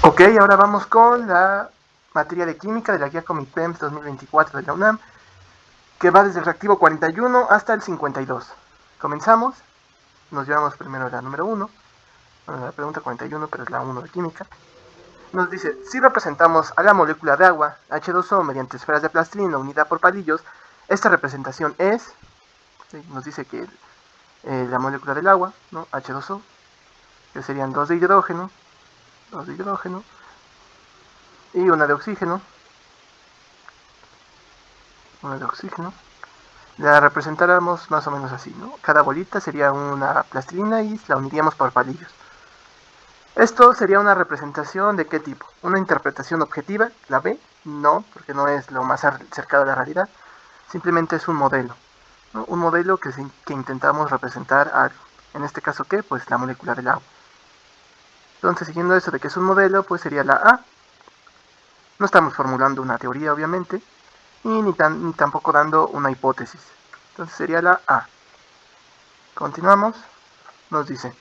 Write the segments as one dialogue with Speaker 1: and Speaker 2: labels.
Speaker 1: Ok, ahora vamos con la materia de química de la guía Comipems 2024 de la UNAM, que va desde el reactivo 41 hasta el 52. Comenzamos, nos llevamos primero a la número 1, bueno, la pregunta 41, pero es la 1 de química. Nos dice, si representamos a la molécula de agua, H2O, mediante esferas de plastilina unida por palillos, esta representación es, ¿sí? Nos dice que la molécula del agua, ¿no? H2O, que serían 2 de hidrógeno, y una de oxígeno, la representáramos más o menos así, ¿no? Cada bolita sería una plastilina y la uniríamos por palillos. Esto sería una representación de qué tipo? ¿Una interpretación objetiva? ¿La B? No, porque no es lo más cercano a la realidad. Simplemente es un modelo, ¿no? Un modelo que intentamos representar algo. En este caso, ¿qué? Pues la molécula del agua. Entonces, siguiendo eso de que es un modelo, pues sería la A. No estamos formulando una teoría, obviamente, ni tampoco dando una hipótesis. Entonces sería la A. Continuamos. Nos dice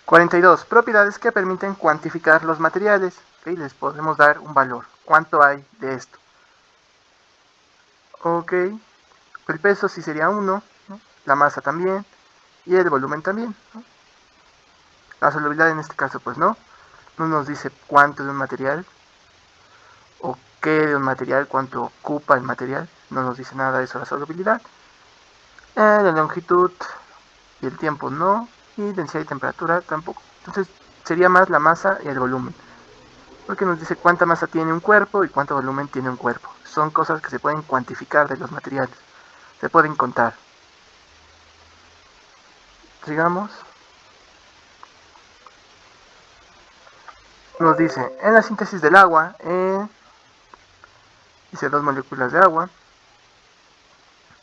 Speaker 1: 42. Propiedades que permiten cuantificar los materiales. ¿Okay? Les podemos dar un valor. ¿Cuánto hay de esto? Ok. El peso sí sería 1, ¿no? La masa también, y el volumen también, ¿no? La solubilidad en este caso pues no. No nos dice cuánto de un material, o qué de un material, cuánto ocupa el material. No nos dice nada de eso la solubilidad. La longitud y el tiempo no. Y densidad y temperatura tampoco. Entonces sería más la masa y el volumen. Porque nos dice cuánta masa tiene un cuerpo y cuánto volumen tiene un cuerpo. Son cosas que se pueden cuantificar de los materiales. Se pueden contar. Sigamos. Nos dice, en la síntesis del agua, dice 2 moléculas de agua.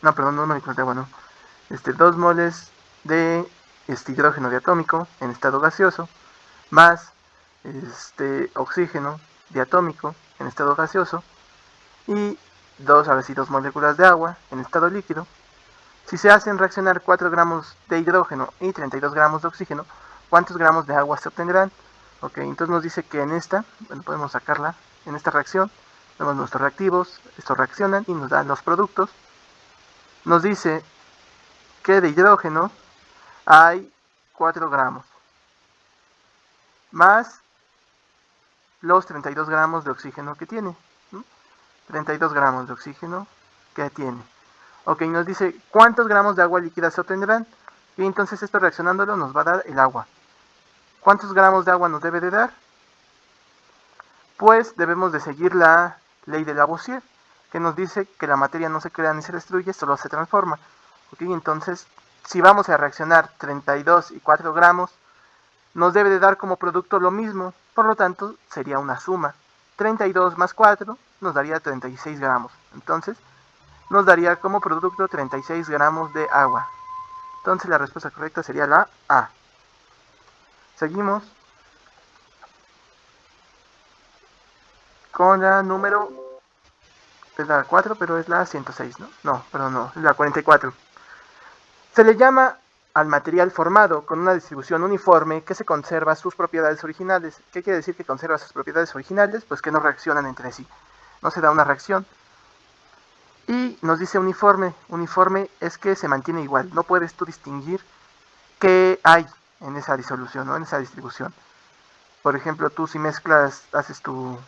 Speaker 1: No, perdón, 2 moléculas de agua, no. 2 moles de hidrógeno diatómico en estado gaseoso, más oxígeno diatómico en estado gaseoso, y 2 moléculas de agua en estado líquido. Si se hacen reaccionar 4 gramos de hidrógeno y 32 gramos de oxígeno, ¿cuántos gramos de agua se obtendrán? Ok, entonces nos dice que en esta, bueno, podemos sacarla, en esta reacción, vemos nuestros reactivos, estos reaccionan y nos dan los productos. Nos dice que de hidrógeno hay 4 gramos, más los 32 gramos de oxígeno que tiene, ¿no? 32 gramos de oxígeno que tiene. Ok, nos dice cuántos gramos de agua líquida se obtendrán, y entonces esto reaccionándolo nos va a dar el agua. ¿Cuántos gramos de agua nos debe de dar? Pues debemos de seguir la ley de Lavoisier, que nos dice que la materia no se crea ni se destruye, solo se transforma. ¿Ok? Entonces, si vamos a reaccionar 32 y 4 gramos, nos debe de dar como producto lo mismo, por lo tanto sería una suma. 32 más 4 nos daría 36 gramos. Entonces, nos daría como producto 36 gramos de agua. Entonces la respuesta correcta sería la A. Seguimos con la número, es la 4, pero es la 106, ¿no? No, perdón, no, es la 44. Se le llama al material formado con una distribución uniforme que se conserva sus propiedades originales. ¿Qué quiere decir que conserva sus propiedades originales? Pues que no reaccionan entre sí. No se da una reacción. Y nos dice uniforme. Uniforme es que se mantiene igual. No puedes tú distinguir qué hay en esa disolución, ¿no? En esa distribución. Por ejemplo, tú si mezclas, haces tu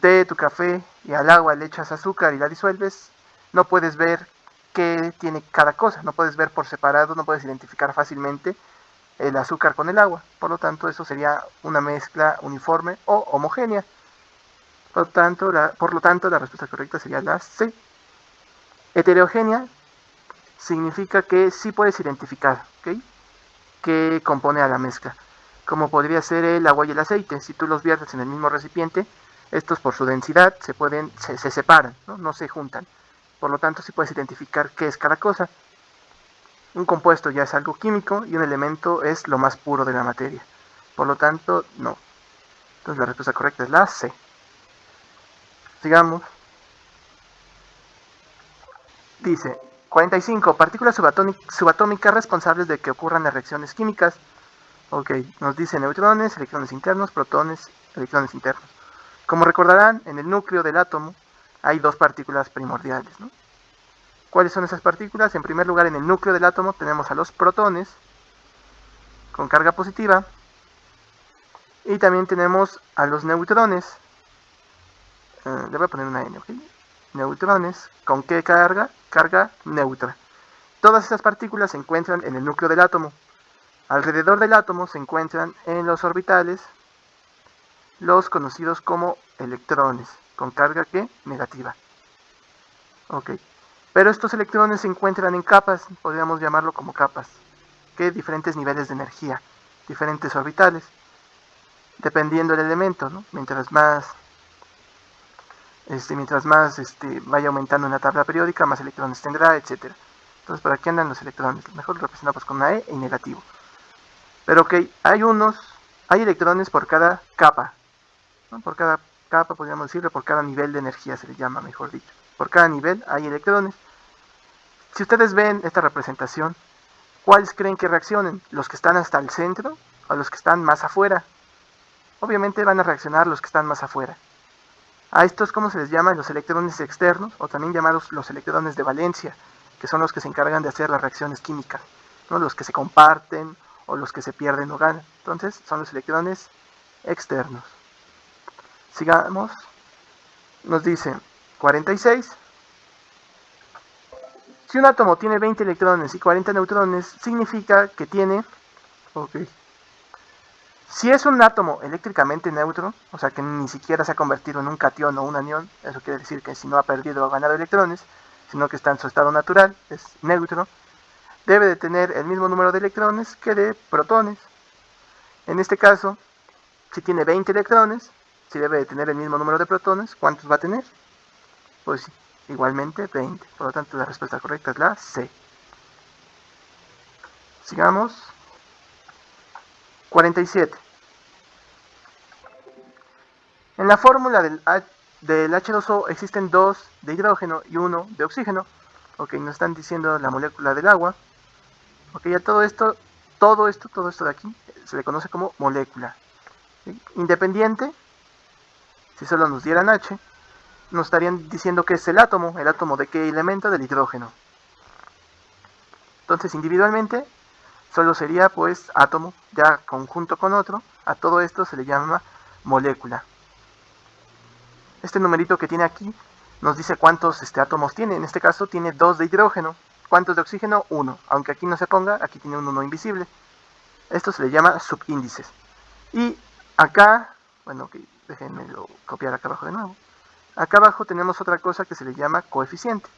Speaker 1: té, tu café, y al agua le echas azúcar y la disuelves, no puedes ver qué tiene cada cosa, no puedes ver por separado, no puedes identificar fácilmente el azúcar con el agua. Por lo tanto, eso sería una mezcla uniforme o homogénea. Por lo tanto, la respuesta correcta sería la C. Heterogénea significa que sí puedes identificar, ¿okay? Qué compone a la mezcla. Como podría ser el agua y el aceite. Si tú los viertes en el mismo recipiente, estos por su densidad se separan, ¿no? No se juntan. Por lo tanto, sí puedes identificar qué es cada cosa. Un compuesto ya es algo químico y un elemento es lo más puro de la materia. Por lo tanto, no. Entonces la respuesta correcta es la C. Sigamos. Dice 45. Partículas subatómicas responsables de que ocurran las reacciones químicas. Ok, nos dice neutrones, electrones internos, protones, electrones internos. Como recordarán, en el núcleo del átomo hay dos partículas primordiales, ¿no? ¿Cuáles son esas partículas? En primer lugar, en el núcleo del átomo tenemos a los protones con carga positiva y también tenemos a los neutrones. Le voy a poner una N, ¿ok? Neutrones, ¿con qué carga? Carga neutra. Todas estas partículas se encuentran en el núcleo del átomo. Alrededor del átomo se encuentran en los orbitales los conocidos como electrones, con carga ¿qué? Negativa. Ok. Pero estos electrones se encuentran en capas, podríamos llamarlo como capas, que diferentes niveles de energía, diferentes orbitales, dependiendo del elemento, ¿no? Mientras más vaya aumentando en la tabla periódica, más electrones tendrá, etcétera. Entonces, ¿para qué andan los electrones? Mejor lo representamos con una E y negativo. Pero ok, hay electrones por cada capa, ¿no? Por cada capa, podríamos decirlo, por cada nivel de energía se le llama, mejor dicho. Por cada nivel hay electrones. Si ustedes ven esta representación, ¿cuáles creen que reaccionen? ¿Los que están hasta el centro o los que están más afuera? Obviamente van a reaccionar los que están más afuera. A estos, ¿cómo se les llama? Los electrones externos, o también llamados los electrones de valencia, que son los que se encargan de hacer las reacciones químicas, ¿no? Los que se comparten o los que se pierden o ganan. Entonces, son los electrones externos. Sigamos. Nos dice 46. Si un átomo tiene 20 electrones y 40 neutrones, significa que tiene... Ok. Si es un átomo eléctricamente neutro, o sea que ni siquiera se ha convertido en un catión o un anión, eso quiere decir que si no ha perdido o ganado electrones, sino que está en su estado natural, es neutro, debe de tener el mismo número de electrones que de protones. En este caso, si tiene 20 electrones, si debe de tener el mismo número de protones, ¿cuántos va a tener? Pues igualmente 20. Por lo tanto, la respuesta correcta es la C. Sigamos. 47. En la fórmula del H2O existen dos de hidrógeno y uno de oxígeno. Ok, nos están diciendo la molécula del agua. Ok, ya todo esto de aquí se le conoce como molécula. ¿Sí? Independiente, si solo nos dieran H, nos estarían diciendo que es el átomo de qué elemento, del hidrógeno. Entonces, individualmente, solo sería pues átomo, ya conjunto con otro, a todo esto se le llama molécula. Este numerito que tiene aquí nos dice cuántos átomos tiene. En este caso tiene 2 de hidrógeno. ¿Cuántos de oxígeno? 1. Aunque aquí no se ponga, aquí tiene un 1 invisible. Esto se le llama subíndices. Y acá, bueno, okay, déjenme copiar acá abajo de nuevo. Acá abajo tenemos otra cosa que se le llama coeficiente.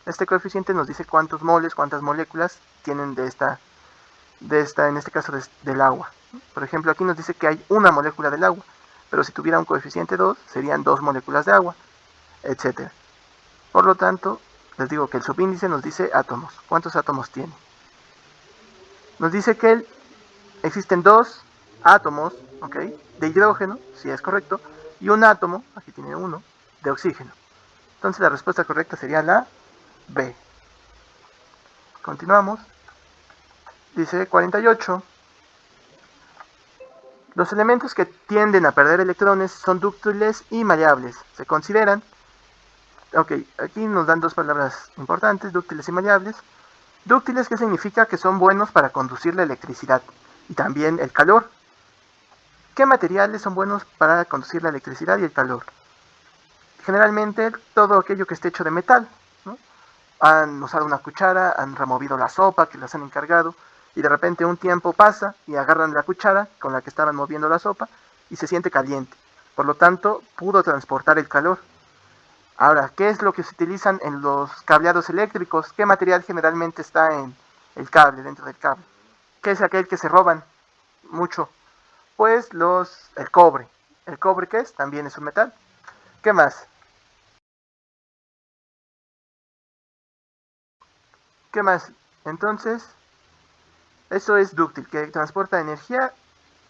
Speaker 1: Este coeficiente nos dice cuántos moles, cuántas moléculas tienen en este caso del agua. Por ejemplo, aquí nos dice que hay una molécula del agua, pero si tuviera un coeficiente 2, serían 2 moléculas de agua, etc. Por lo tanto, les digo que el subíndice nos dice átomos. ¿Cuántos átomos tiene? Nos dice que existen 2 átomos, ¿ok? De hidrógeno, si es correcto, y un átomo, aquí tiene uno, de oxígeno. Entonces la respuesta correcta sería la B. Continuamos. Dice 48. Los elementos que tienden a perder electrones son dúctiles y maleables. Se consideran, ok, aquí nos dan dos palabras importantes, dúctiles y maleables. Dúctiles, ¿qué significa? Que son buenos para conducir la electricidad y también el calor. ¿Qué materiales son buenos para conducir la electricidad y el calor? Generalmente todo aquello que esté hecho de metal, ¿no? Han usado una cuchara, han removido la sopa que les han encargado y de repente un tiempo pasa y agarran la cuchara con la que estaban moviendo la sopa y se siente caliente. Por lo tanto, pudo transportar el calor. Ahora, ¿qué es lo que se utilizan en los cableados eléctricos? ¿Qué material generalmente está en el cable, dentro del cable? ¿Qué es aquel que se roban mucho? Pues el cobre. ¿El cobre qué es? También es un metal. ¿Qué más? ¿Qué más? Entonces, eso es dúctil, que transporta energía,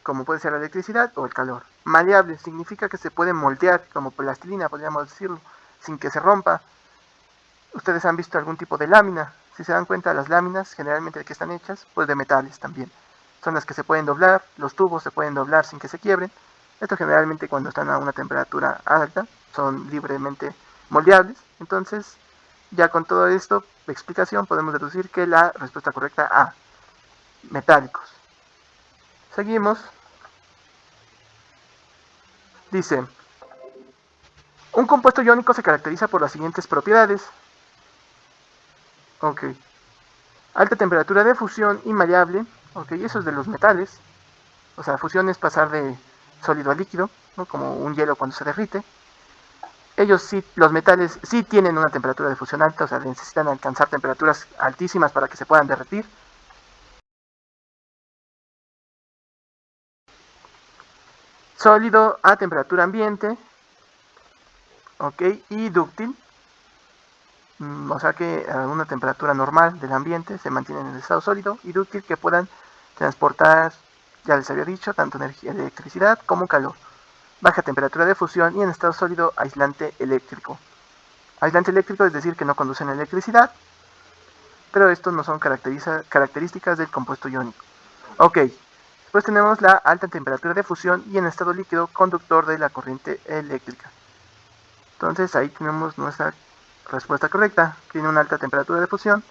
Speaker 1: como puede ser la electricidad o el calor. Maleable significa que se puede moldear, como plastilina, podríamos decirlo, sin que se rompa. Ustedes han visto algún tipo de lámina. Si se dan cuenta, las láminas, generalmente de qué están hechas, pues de metales también. son las que se pueden doblar, los tubos se pueden doblar sin que se quiebren. Esto generalmente cuando están a una temperatura alta son libremente moldeables. Entonces, ya con todo esto de explicación podemos deducir que la respuesta correcta A, metálicos. Seguimos. Dice, un compuesto iónico se caracteriza por las siguientes propiedades. Ok. Alta temperatura de fusión y maleable. Ok, eso es de los metales. O sea, fusión es pasar de sólido a líquido, ¿no? Como un hielo cuando se derrite. Ellos sí, los metales sí tienen una temperatura de fusión alta, o sea, necesitan alcanzar temperaturas altísimas para que se puedan derretir. Sólido a temperatura ambiente, ok, y dúctil, o sea que a una temperatura normal del ambiente se mantienen en el estado sólido, y dúctil que puedan transportar, ya les había dicho, tanto energía, electricidad como calor. Baja temperatura de fusión y en estado sólido aislante eléctrico. Aislante eléctrico es decir que no conducen electricidad, pero estos no son características del compuesto iónico. Ok, después tenemos la alta temperatura de fusión y en estado líquido conductor de la corriente eléctrica. Entonces ahí tenemos nuestra respuesta correcta. Tiene una alta temperatura de fusión,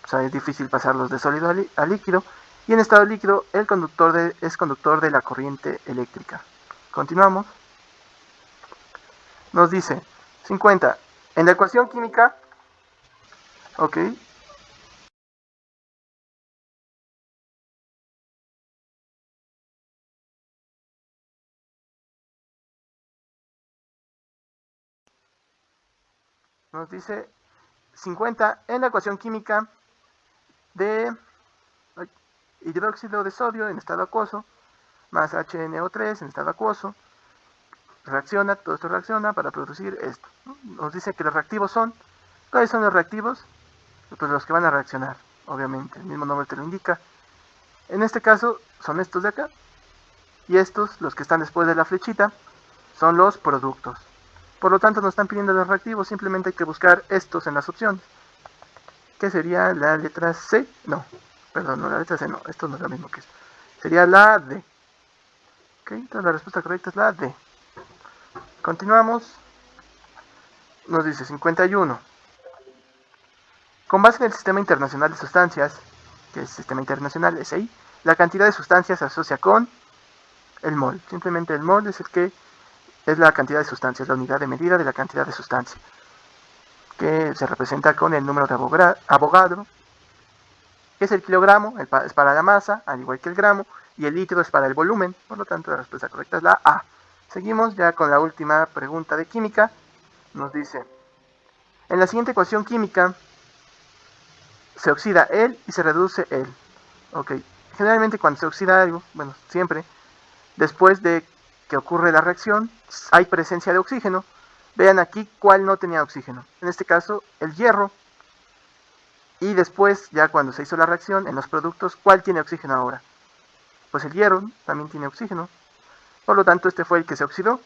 Speaker 1: o sea, es difícil pasarlos de sólido a líquido. Y en estado líquido el conductor es conductor de la corriente eléctrica. Continuamos. Nos dice 50. En la ecuación química, ok, nos dice 50 en la ecuación química de hidróxido de sodio en estado acuoso más HNO3 en estado acuoso reacciona, todo esto reacciona para producir esto. Nos dice que los reactivos son, ¿cuáles son los reactivos? Pues los que van a reaccionar, obviamente, el mismo nombre te lo indica. En este caso son estos de acá, y estos, los que están después de la flechita, son los productos. Por lo tanto nos están pidiendo los reactivos, simplemente hay que buscar estos en las opciones. ¿Qué sería la letra C? No, perdón, no la letra C, no, esto no es lo mismo que eso. Sería la D. Ok, entonces la respuesta correcta es la D. Continuamos. Nos dice 51. Con base en el Sistema Internacional de Sustancias, que es Sistema Internacional SI, la cantidad de sustancias se asocia con el mol. Simplemente el mol es el que es la cantidad de sustancias, la unidad de medida de la cantidad de sustancia, que se representa con el número de Avogadro, que es el kilogramo, es para la masa, al igual que el gramo, y el litro es para el volumen. Por lo tanto, la respuesta correcta es la A. Seguimos ya con la última pregunta de química. Nos dice, en la siguiente ecuación química se oxida el y se reduce el. Ok, generalmente cuando se oxida algo, bueno, siempre, después de que ocurre la reacción, hay presencia de oxígeno. Vean aquí cuál no tenía oxígeno. En este caso, el hierro. Y después, ya cuando se hizo la reacción en los productos, ¿cuál tiene oxígeno ahora? Pues el hierro también tiene oxígeno. Por lo tanto, este fue el que se oxidó.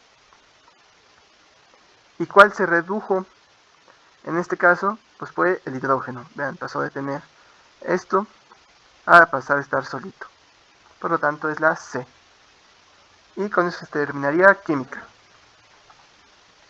Speaker 1: ¿Y cuál se redujo? En este caso, pues fue el hidrógeno. Vean, pasó de tener esto a pasar a estar solito. Por lo tanto, es la C. Y con eso se terminaría química.